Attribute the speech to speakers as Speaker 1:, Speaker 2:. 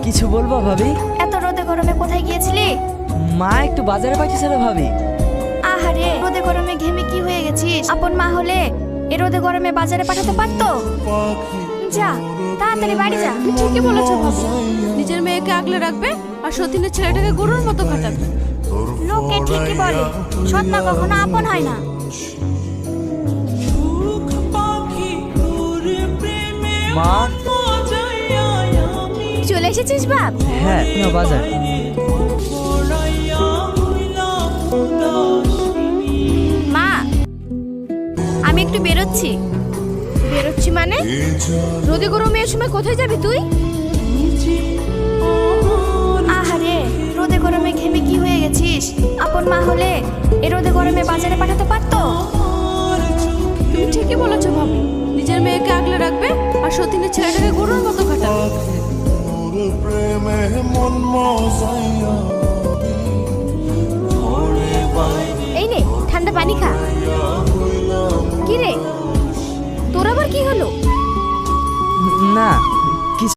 Speaker 1: কিছু বলবো ভাবি?
Speaker 2: এত রোদে গরমে কোথায় গিয়েছিলি?
Speaker 1: মা একটু বাজারে পাঠিয়েছিল ভাবি।
Speaker 2: আহারে, রোদে গরমে ঘেমে কি হয়ে গেছিস? আপন মা হলে এ রোদে গরমে বাজারে পাঠাতে পারতো। যা তাড়াতাড়ি বাড়ি যা।
Speaker 3: ঠিকই বলেছো ভাবি, নিজের মেয়েকে আগলে রাখবে আর সতীনের ছেলেটাকে গরুর মতো খাটাবে।
Speaker 2: লোকে ঠিকই বলে, সৎ মা কখনো আপন হয় না।
Speaker 1: মা।
Speaker 2: চলে এসেছিস বাপ?
Speaker 1: হ্যাঁ, না বাজার।
Speaker 2: মা, আমি একটু বেরোচ্ছি।
Speaker 3: বেরোচ্ছি মানে? রোদে গরমে এই সময় কোথায় যাবি তুই?
Speaker 2: আহারে, রোদে গরমে ঘেমে কি হয়ে গেছিস? আপন মা হলে এ রোদে গরমে বাজারে পাঠাতে পারতো।
Speaker 3: তুমি ঠিকই বলেছো ভাবি, নিজের মেয়েকে আগলে রাখবে আর সতীনের ছেলেটাকে গরুর মতো খাটাবে।